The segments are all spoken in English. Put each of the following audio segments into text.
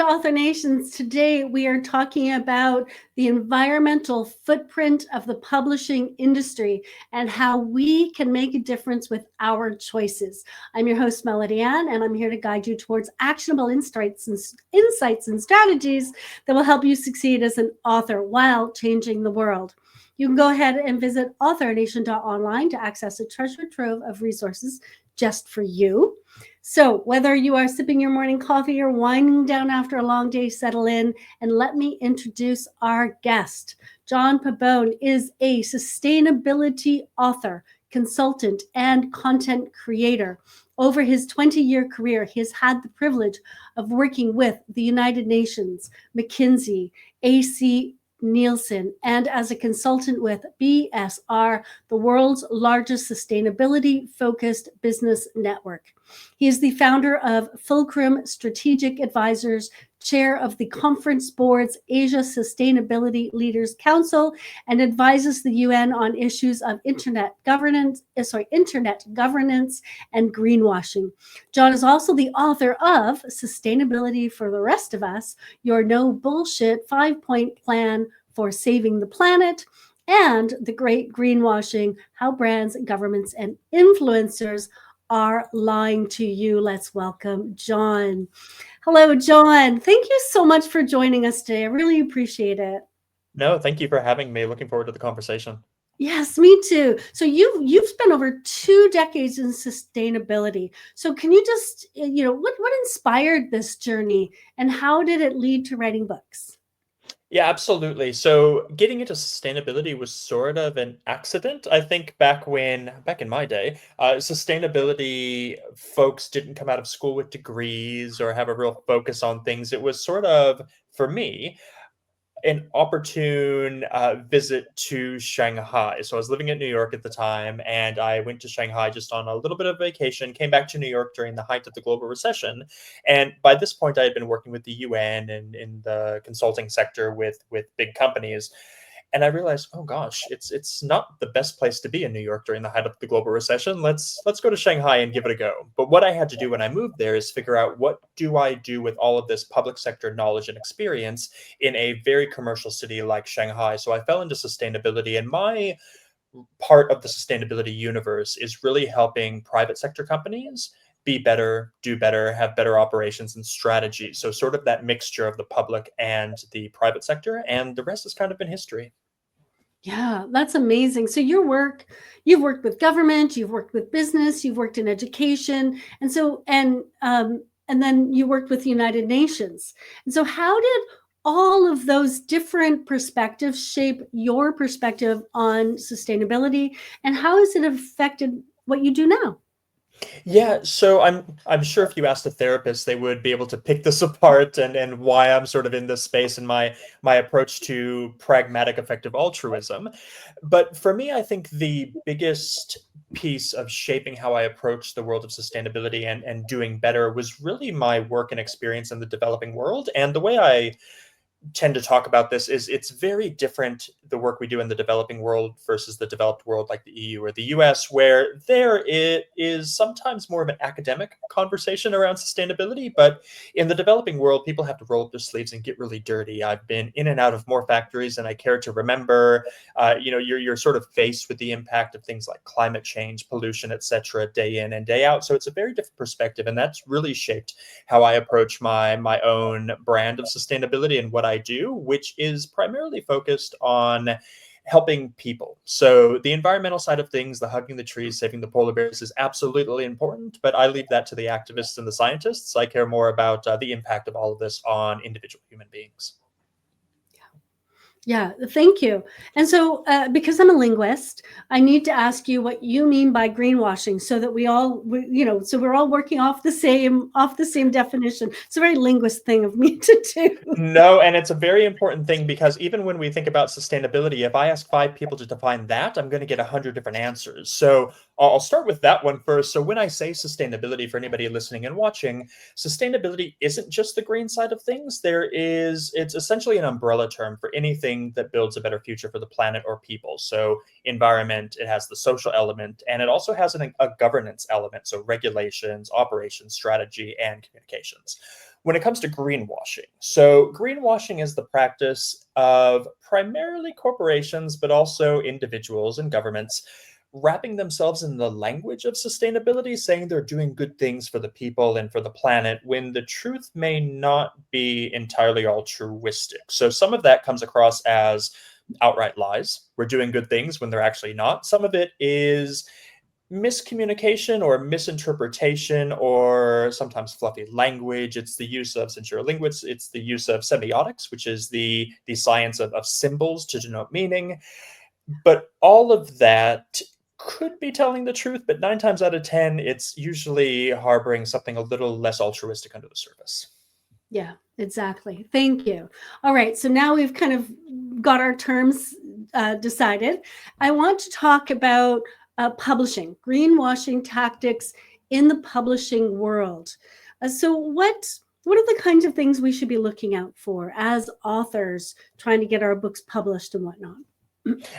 to Author Nations. Today we are talking about the environmental footprint of the publishing industry and how we can make a difference with our choices. I'm your host, Melody Ann, and I'm here to guide you towards actionable insights and strategies that will help you succeed as an author while changing the world. You can go ahead and visit authornation.online to access a treasure trove of resources just for you. So whether you are sipping your morning coffee or winding down after a long day, settle in and let me introduce our guest. John Pabon is a sustainability author, consultant, and content creator. Over his 20-year career, he has had the privilege of working with the United Nations, McKinsey, AC Nielsen, and as a consultant with BSR, the world's largest sustainability-focused business network. He is the founder of Fulcrum Strategic Advisors, chair of the Conference Board's Asia Sustainability Leaders Council, and advises the UN on issues of internet governance and greenwashing. John is also the author of Sustainability for the Rest of Us, Your No Bullshit 5-Point Plan for Saving the Planet, and The Great Greenwashing, How Brands, Governments, and Influencers are lying to you. Let's welcome John. Hello, John. Thank you so much for joining us today. I really appreciate it. No, thank you for having me. Looking forward to the conversation. Yes, me too. So you've spent over 2 decades in sustainability. So can you just, what inspired this journey and how did it lead to writing books? Yeah, absolutely. So getting into sustainability was sort of an accident. I think back in my day, sustainability folks didn't come out of school with degrees or have a real focus on things. It was sort of, for me, an opportune visit to Shanghai. So I was living in New York at the time, and I went to Shanghai just on a little bit of vacation, came back to New York during the height of the global recession. And by this point, I had been working with the UN and in the consulting sector with big companies. And I realized, oh gosh, it's not the best place to be in New York during the height of the global recession. Let's go to Shanghai and give it a go. But what I had to do when I moved there is figure out, what do I do with all of this public sector knowledge and experience in a very commercial city like Shanghai? So I fell into sustainability, and my part of the sustainability universe is really helping private sector companies be better, do better, have better operations and strategy. So sort of that mixture of the public and the private sector, and the rest has kind of been history. Yeah, that's amazing. So you've worked with government, you've worked with business, you've worked in education, and then you worked with the United Nations. And so how did all of those different perspectives shape your perspective on sustainability, and how has it affected what you do now? Yeah, so I'm sure if you asked a therapist, they would be able to pick this apart, and why I'm sort of in this space and my approach to pragmatic effective altruism. But for me, I think the biggest piece of shaping how I approach the world of sustainability and doing better was really my work and experience in the developing world. And the way I tend to talk about this is, it's very different, the work we do in the developing world versus the developed world like the EU or the US, where there it is sometimes more of an academic conversation around sustainability. But in the developing world, people have to roll up their sleeves and get really dirty. I've been in and out of more factories than I care to remember. You're sort of faced with the impact of things like climate change, pollution, etc., day in and day out. So it's a very different perspective, and that's really shaped how I approach my own brand of sustainability and what I do, which is primarily focused on helping people. So the environmental side of things, the hugging the trees, saving the polar bears, is absolutely important, but I leave that to the activists and the scientists. I care more about the impact of all of this on individual human beings. Yeah, thank you. And so, because I'm a linguist, I need to ask you what you mean by greenwashing, so that so we're all working off the same definition. It's a very linguist thing of me to do. No, and it's a very important thing, because even when we think about sustainability, if I ask 5 people to define that, I'm going to get 100 different answers. So I'll start with that one first. So when I say sustainability, for anybody listening and watching, sustainability isn't just the green side of things. It's essentially an umbrella term for anything that builds a better future for the planet or people. So environment, it has the social element, and it also has a governance element. So regulations, operations, strategy, and communications. When it comes to greenwashing, so greenwashing is the practice of primarily corporations, but also individuals and governments wrapping themselves in the language of sustainability, saying they're doing good things for the people and for the planet, when the truth may not be entirely altruistic. So some of that comes across as outright lies. We're doing good things when they're actually not. Some of it is miscommunication or misinterpretation or sometimes fluffy language. It's the use of, since you're a linguist, it's the use of semiotics, which is the science of symbols to denote meaning. But all of that could be telling the truth, but 9 times out of 10, it's usually harboring something a little less altruistic under the surface. Yeah, exactly. Thank you. All right. So now we've kind of got our terms decided. I want to talk about publishing, greenwashing tactics in the publishing world. So what are the kinds of things we should be looking out for as authors trying to get our books published and whatnot?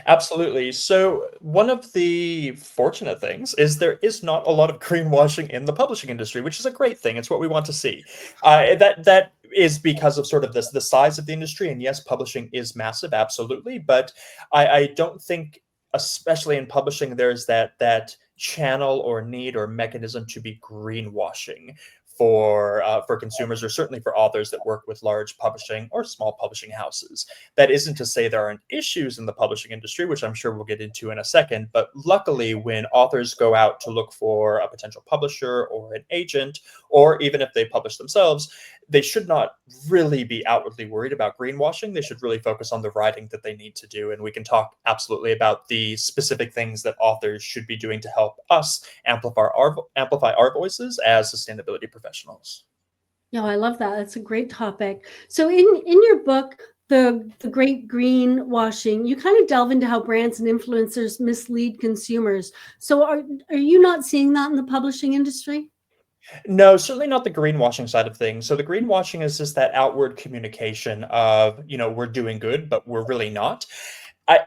Absolutely. So one of the fortunate things is there is not a lot of greenwashing in the publishing industry, which is a great thing. It's what we want to see. That is because of sort of the size of the industry. And yes, publishing is massive, absolutely. But I don't think, especially in publishing, there's that channel or need or mechanism to be greenwashing for consumers, or certainly for authors that work with large publishing or small publishing houses. That isn't to say there aren't issues in the publishing industry, which I'm sure we'll get into in a second. But luckily, when authors go out to look for a potential publisher or an agent, or even if they publish themselves, they should not really be outwardly worried about greenwashing. They should really focus on the writing that they need to do. And we can talk absolutely about the specific things that authors should be doing to help us amplify our voices as sustainability professionals. No, I love that. That's a great topic. So in your book, the Great Greenwashing, you kind of delve into how brands and influencers mislead consumers. So are you not seeing that in the publishing industry? No, certainly not the greenwashing side of things. So the greenwashing is just that outward communication of, we're doing good, but we're really not. I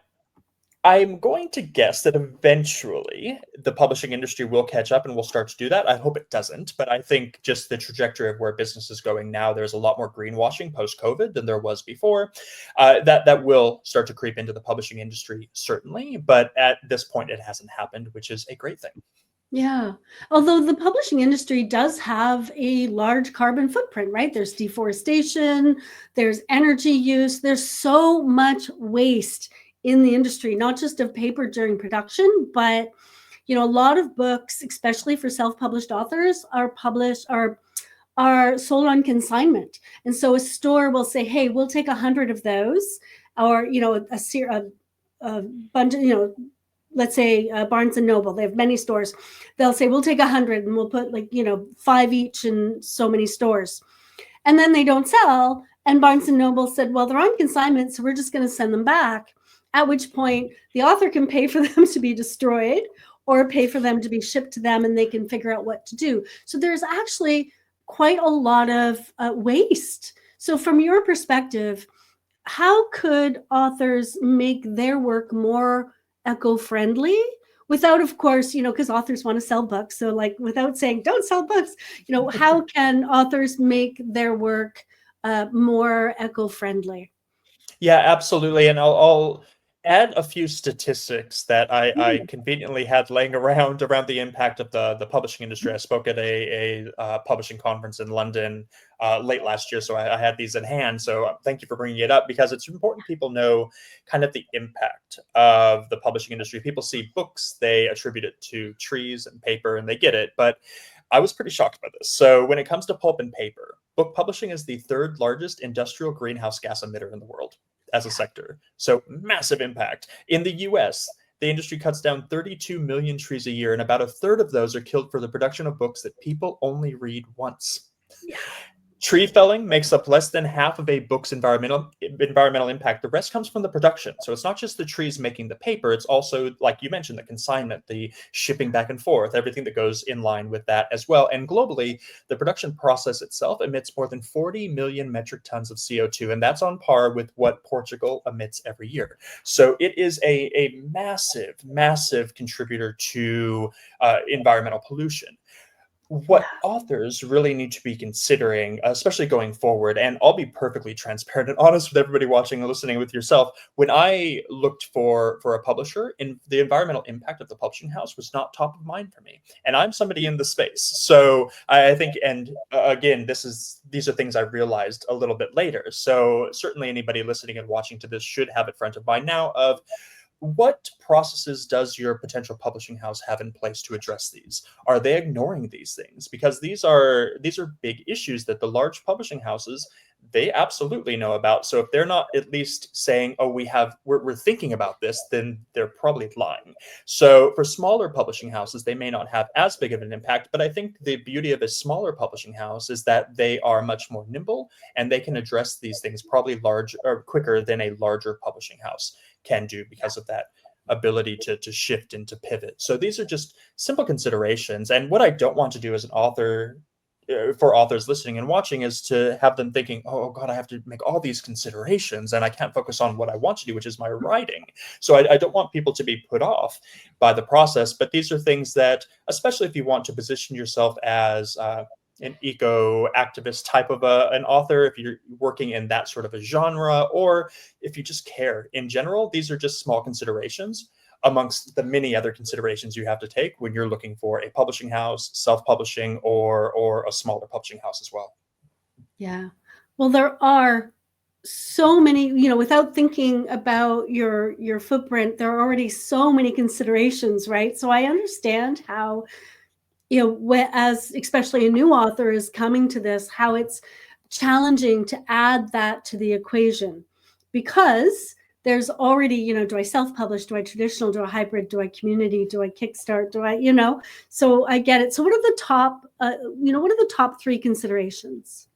I'm going to guess that eventually the publishing industry will catch up and will start to do that. I hope it doesn't, but I think just the trajectory of where business is going now, there's a lot more greenwashing post-COVID than there was before. That will start to creep into the publishing industry, certainly, but at this point, it hasn't happened, which is a great thing. Yeah. Although the publishing industry does have a large carbon footprint, right? There's deforestation, there's energy use, there's so much waste in the industry, not just of paper during production, but a lot of books, especially for self-published authors, are sold on consignment. And so a store will say, "Hey, we'll take 100 of those," or a bunch of, let's say Barnes and Noble, they have many stores. They'll say, "We'll take 100 and we'll put 5 each in so many stores." And then they don't sell. And Barnes and Noble said, "Well, they're on consignment, so we're just going to send them back." At which point the author can pay for them to be destroyed or pay for them to be shipped to them, and they can figure out what to do. So there's actually quite a lot of waste. So from your perspective, how could authors make their work more eco-friendly without, of course, because authors want to sell books. So without saying, don't sell books, how can authors make their work more eco-friendly? Yeah, absolutely. And I'll add a few statistics that I Mm. conveniently had laying around the impact of the publishing industry. I spoke at a publishing conference in London late last year, so I had these in hand. So thank you for bringing it up, because it's important people know kind of the impact of the publishing industry. People see books, they attribute it to trees and paper, and they get it. But I was pretty shocked by this. So when it comes to pulp and paper, book publishing is the third largest industrial greenhouse gas emitter in the world as a sector. So massive impact. In the US, the industry cuts down 32 million trees a year, and about a third of those are killed for the production of books that people only read once. Yeah. Tree felling makes up less than half of a book's environmental impact. The rest comes from the production. So it's not just the trees making the paper, it's also, like you mentioned, the consignment, the shipping back and forth, everything that goes in line with that as well. And globally, the production process itself emits more than 40 million metric tons of CO2, and that's on par with what Portugal emits every year. So it is a massive, massive contributor to environmental pollution. Yeah. What authors really need to be considering, especially going forward, and I'll be perfectly transparent and honest with everybody watching and listening with yourself. When I looked for a publisher, in the environmental impact of the publishing house was not top of mind for me. And I'm somebody in the space. So I think, and again, these are things I realized a little bit later. So certainly anybody listening and watching to this should have it front of mind now of what processes does your potential publishing house have in place to address these? Are they ignoring these things? Because these are big issues that the large publishing houses, they absolutely know about. So if they're not at least saying, "Oh, we're thinking about this," then they're probably lying. So for smaller publishing houses, they may not have as big of an impact. But I think the beauty of a smaller publishing house is that they are much more nimble and they can address these things probably large or quicker than a larger publishing house can do because of that ability to shift and to pivot. So these are just simple considerations. And what I don't want to do as an author, for authors listening and watching, is to have them thinking, oh God, I have to make all these considerations and I can't focus on what I want to do, which is my writing. So I don't want people to be put off by the process. But these are things that, especially if you want to position yourself as an eco activist type of an author, if you're working in that sort of a genre, or if you just care in general, these are just small considerations amongst the many other considerations you have to take when you're looking for a publishing house, self-publishing, or a smaller publishing house as well. Yeah. Well, there are so many, without thinking about your footprint, there are already so many considerations, right? So I understand how, as especially a new author is coming to this, how it's challenging to add that to the equation, because there's already, do I self-publish, do I traditional, do I hybrid, do I community, do I kickstart, do I, so I get it. So what are the top, what are the top three considerations?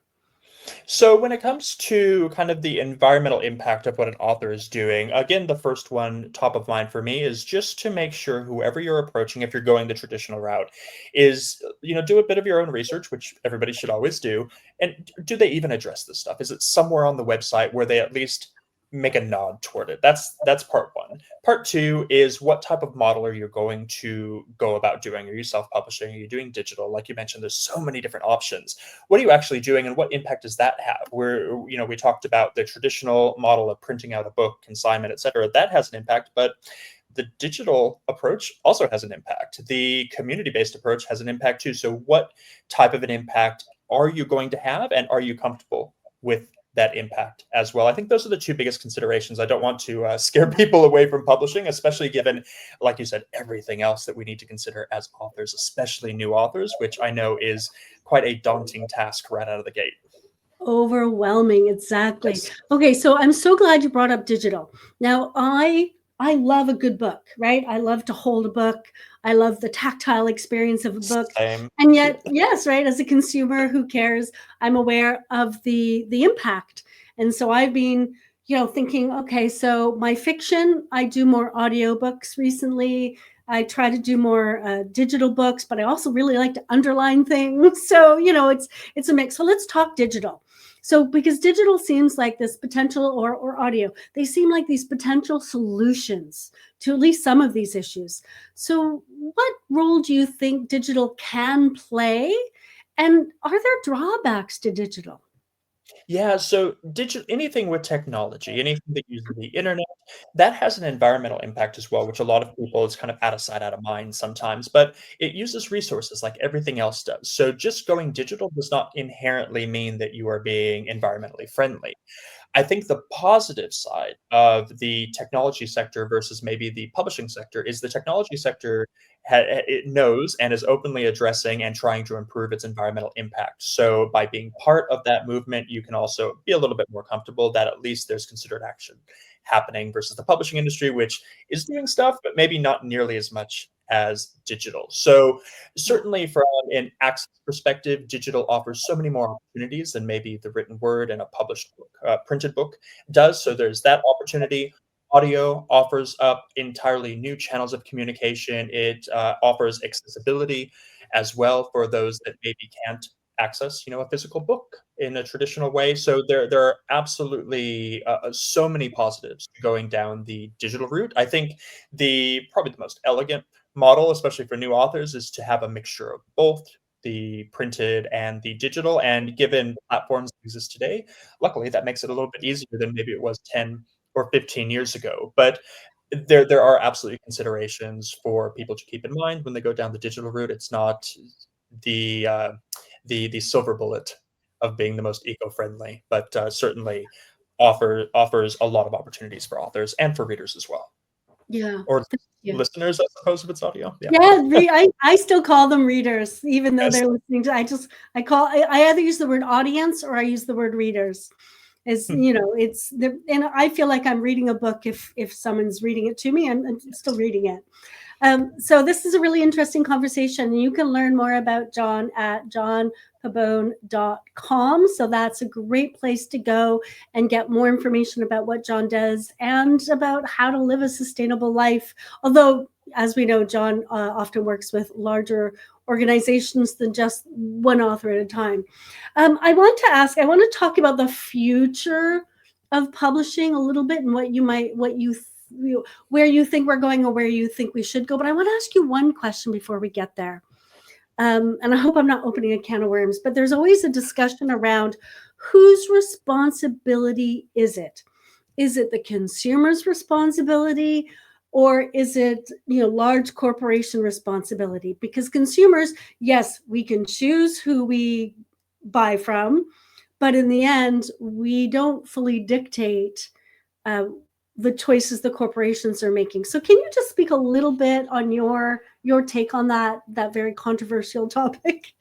So when it comes to kind of the environmental impact of what an author is doing, again, the first one top of mind for me is just to make sure whoever you're approaching, if you're going the traditional route, is, do a bit of your own research, which everybody should always do. And do they even address this stuff? Is it somewhere on the website where they at least make a nod toward it? That's part one. Part two is, what type of model are you going to go about doing? Are you self-publishing? Are you doing digital? Like you mentioned, there's so many different options. What are you actually doing, and what impact does that have? We talked about the traditional model of printing out a book, consignment, etc. That has an impact, but the digital approach also has an impact. The community-based approach has an impact too. So what type of an impact are you going to have, and are you comfortable with that impact as well? I think those are the two biggest considerations. I don't want to scare people away from publishing, especially given, like you said, everything else that we need to consider as authors, especially new authors, which I know is quite a daunting task right out of the gate. Overwhelming, exactly. Yes. Okay, so I'm so glad you brought up digital. Now, I love a good book, right? I love to hold a book. I love the tactile experience of a book. Same. And yet, yes, right, as a consumer who cares, I'm aware of the impact. And so I've been, thinking, okay, so my fiction, I do more audiobooks recently. I try to do more digital books, but I also really like to underline things. So, it's a mix. So let's talk digital. So because digital seems like this potential, or audio, they seem like these potential solutions to at least some of these issues. So what role do you think digital can play? And are there drawbacks to digital? Yeah, so anything with technology, anything that uses the internet, that has an environmental impact as well, which a lot of people is kind of out of sight, out of mind sometimes, but it uses resources like everything else does. So just going digital does not inherently mean that you are being environmentally friendly. I think the positive side of the technology sector versus maybe the publishing sector is the technology sector it knows and is openly addressing and trying to improve its environmental impact. So by being part of that movement, you can also be a little bit more comfortable that at least there's considered action happening versus the publishing industry, which is doing stuff, but maybe not nearly as much as digital. So certainly from an access perspective, digital offers so many more opportunities than maybe the written word and a published book, printed book does. So there's that opportunity. Audio offers up entirely new channels of communication. It offers accessibility as well for those that maybe can't access, a physical book in a traditional way. So there are absolutely so many positives to going down the digital route. I think the probably the most elegant model, especially for new authors, is to have a mixture of both the printed and the digital. And given platforms that exist today, luckily that makes it a little bit easier than maybe it was 10 or 15 years ago. But there are absolutely considerations for people to keep in mind when they go down the digital route. It's not the the silver bullet of being the most eco-friendly, but certainly offers a lot of opportunities for authors and for readers as well, Yeah. or Thank you. listeners, I suppose, if it's audio. Yeah. Yeah, I still call them readers, even though Yes. they're listening to. I either use the word audience or I use the word readers. Is it's the and I feel like I'm reading a book if someone's reading it to me. I'm still reading it. So this is a really interesting conversation. You can learn more about John at johnpabon.com. So that's a great place to go and get more information about what John does and about how to live a sustainable life. Although, as we know, John often works with larger organizations than just one author at a time. I want to talk about the future of publishing a little bit and what where you think we're going or where you think we should go. But I want to ask you one question before we get there. And I hope I'm not opening a can of worms, but there's always a discussion around whose responsibility is it? Is it the consumer's responsibility? Or is it large corporation responsibility? Because consumers, yes, we can choose who we buy from, but in the end, we don't fully dictate uh, the choices the corporations are making. So can you just speak a little bit on your take on that very controversial topic?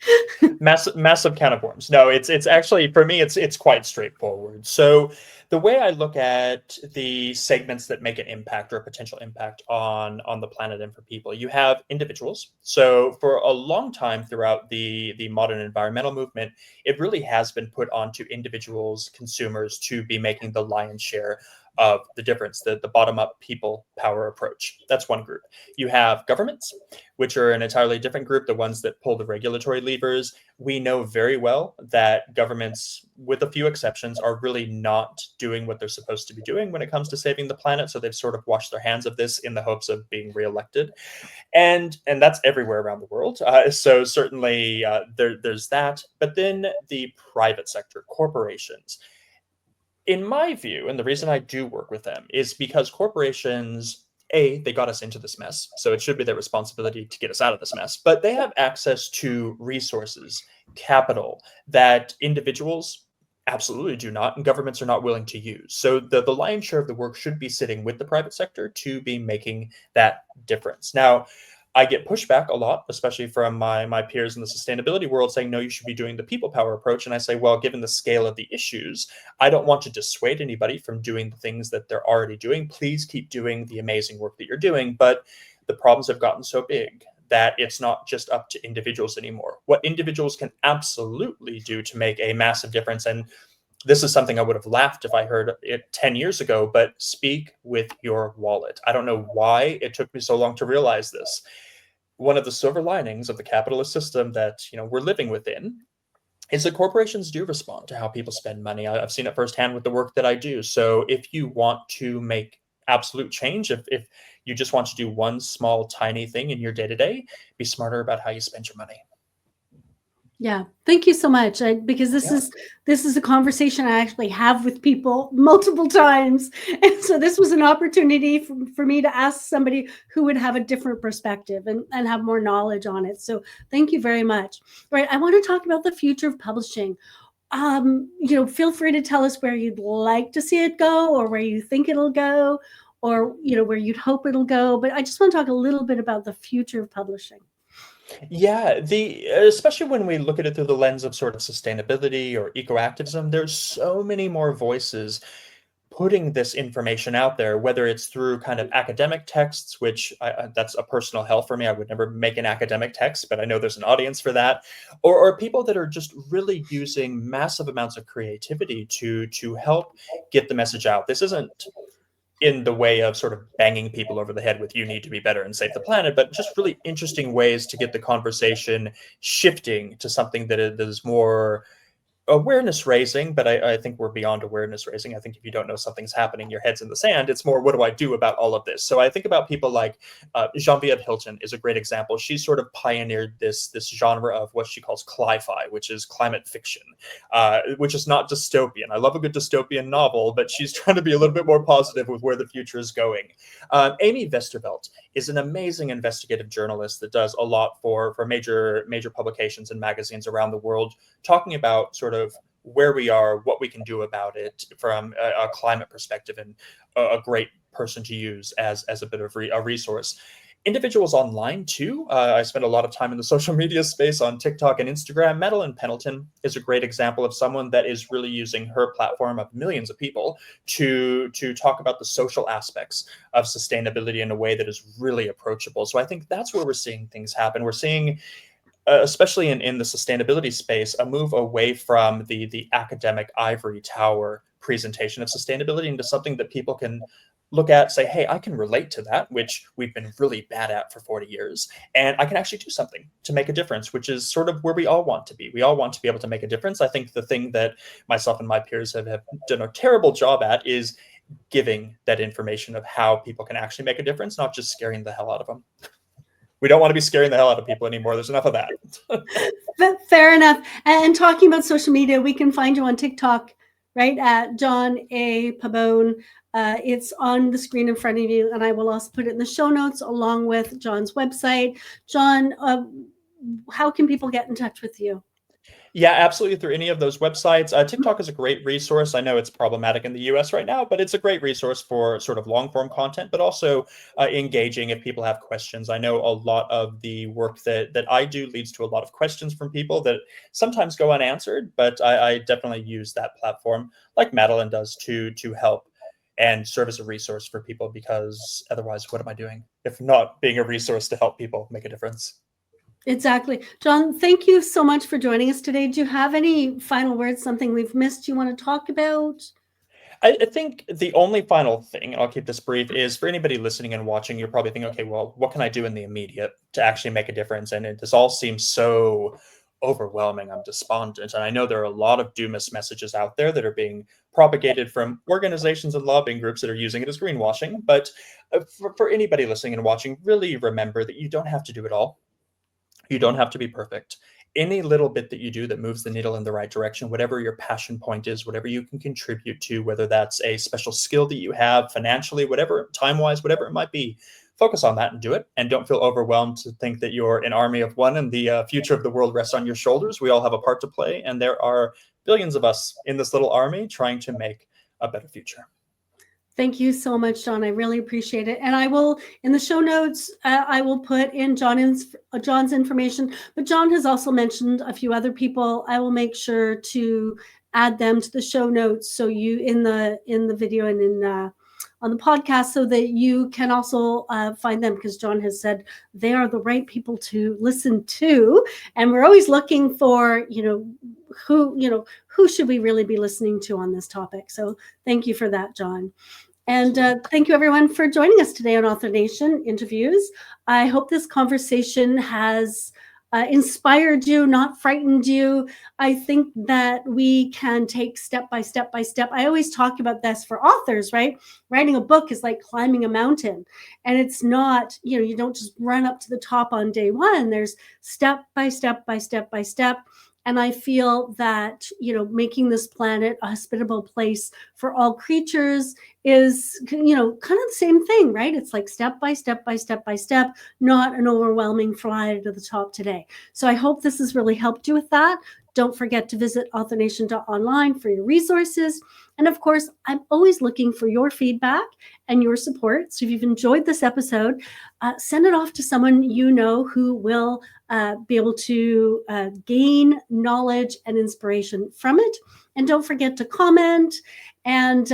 Massive can of worms. No, it's actually, for me, it's quite straightforward. So the way I look at the segments that make an impact or a potential impact on the planet and for people, you have individuals. So for a long time throughout the modern environmental movement, it really has been put onto individuals, consumers, to be making the lion's share of the difference, the bottom up people power approach. That's one group. You have governments, which are an entirely different group, the ones that pull the regulatory levers. We know very well that governments, with a few exceptions, are really not doing what they're supposed to be doing when it comes to saving the planet. So they've sort of washed their hands of this in the hopes of being reelected, and that's everywhere around the world. So certainly there's that. But then the private sector, corporations. In my view, and the reason I do work with them is because corporations, they got us into this mess, so it should be their responsibility to get us out of this mess. But they have access to resources, capital that individuals absolutely do not, and governments are not willing to use. So the lion's share of the work should be sitting with the private sector to be making that difference. Now, I get pushback a lot, especially from my peers in the sustainability world, saying, no, you should be doing the people power approach. And I say, well, given the scale of the issues, I don't want to dissuade anybody from doing the things that they're already doing. Please keep doing the amazing work that you're doing. But the problems have gotten so big that it's not just up to individuals anymore. What individuals can absolutely do to make a massive difference, and this is something I would have laughed if I heard it 10 years ago, but speak with your wallet. I don't know why it took me so long to realize this. One of the silver linings of the capitalist system that we're living within is that corporations do respond to how people spend money. I've seen it firsthand with the work that I do. So if you want to make absolute change, if you just want to do one small tiny thing in your day to day, be smarter about how you spend your money. Yeah, thank you so much. Because Yeah. this is a conversation I actually have with people multiple times, and so this was an opportunity for me to ask somebody who would have a different perspective and have more knowledge on it. So thank you very much. All right, I want to talk about the future of publishing. Feel free to tell us where you'd like to see it go, or where you think it'll go, or where you'd hope it'll go. But I just want to talk a little bit about the future of publishing. Yeah, the especially when we look at it through the lens of sort of sustainability or eco-activism, there's so many more voices putting this information out there, whether it's through kind of academic texts, which that's a personal hell for me. I would never make an academic text, but I know there's an audience for that, or people that are just really using massive amounts of creativity to help get the message out. This isn't in the way of sort of banging people over the head with "you need to be better and save the planet," but just really interesting ways to get the conversation shifting to something that is more awareness raising. But I think we're beyond awareness raising. I think if you don't know something's happening, your head's in the sand. It's more, what do I do about all of this? So I think about people like Genevieve Hilton is a great example. She sort of pioneered this genre of what she calls cli-fi, which is climate fiction, which is not dystopian. I love a good dystopian novel, but she's trying to be a little bit more positive with where the future is going. Amy Westervelt is an amazing investigative journalist that does a lot for major publications and magazines around the world, talking about sort of where we are, what we can do about it from a climate perspective, and a great person to use as a bit of a resource. Individuals online too. I spend a lot of time in the social media space on TikTok and Instagram. Madeline Pendleton is a great example of someone that is really using her platform of millions of people to talk about the social aspects of sustainability in a way that is really approachable. So I think that's where we're seeing things happen. We're seeing, especially in the sustainability space, a move away from the academic ivory tower presentation of sustainability into something that people can look at, say, hey, I can relate to that, which we've been really bad at for 40 years. And I can actually do something to make a difference, which is sort of where we all want to be. We all want to be able to make a difference. I think the thing that myself and my peers have done a terrible job at is giving that information of how people can actually make a difference, not just scaring the hell out of them. We don't want to be scaring the hell out of people anymore. There's enough of that. Fair enough. And talking about social media, we can find you on TikTok, right, at John A. Pabon. It's on the screen in front of you, and I will also put it in the show notes along with John's website. John, how can people get in touch with you? Yeah, absolutely, through any of those websites. TikTok is a great resource. I know it's problematic in the US right now, but it's a great resource for sort of long form content, but also engaging if people have questions. I know a lot of the work that I do leads to a lot of questions from people that sometimes go unanswered, but I definitely use that platform, like Madeline does, to help and serve as a resource for people, because otherwise, what am I doing if not being a resource to help people make a difference? Exactly. John, thank you so much for joining us today. Do you have any final words, something we've missed you want to talk about? I think the only final thing, and I'll keep this brief, is for anybody listening and watching, you're probably thinking, okay, well, what can I do in the immediate to actually make a difference? And this all seems so overwhelming. I'm despondent. And I know there are a lot of doomist messages out there that are being propagated from organizations and lobbying groups that are using it as greenwashing. But for anybody listening and watching, really remember that you don't have to do it all. You don't have to be perfect. Any little bit that you do that moves the needle in the right direction, whatever your passion point is, whatever you can contribute to, whether that's a special skill that you have financially, whatever, time-wise, whatever it might be, focus on that and do it. And don't feel overwhelmed to think that you're an army of one and the future of the world rests on your shoulders. We all have a part to play, and there are billions of us in this little army trying to make a better future. Thank you so much, John. I really appreciate it. And I will, in the show notes, I will put in John's information. But John has also mentioned a few other people. I will make sure to add them to the show notes, so you in the video and in on the podcast, so that you can also find them, because John has said they are the right people to listen to. And we're always looking for, who should we really be listening to on this topic. So thank you for that, John. And thank you, everyone, for joining us today on Author Nation Interviews. I hope this conversation has inspired you, not frightened you. I think that we can take step by step by step. I always talk about this for authors, right? Writing a book is like climbing a mountain. And it's not, you don't just run up to the top on day one. There's step by step by step by step. And I feel that, making this planet a hospitable place for all creatures is, kind of the same thing, right? It's like step by step by step by step, not an overwhelming fly to the top today. So I hope this has really helped you with that. Don't forget to visit authornation.online for your resources. And of course, I'm always looking for your feedback and your support. So if you've enjoyed this episode, send it off to someone you know who will be able to gain knowledge and inspiration from it. And don't forget to comment And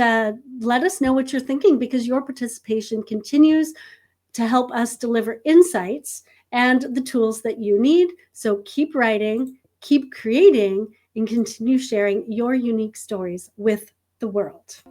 let us know what you're thinking, because your participation continues to help us deliver insights and the tools that you need. So keep writing, keep creating, and continue sharing your unique stories with the world.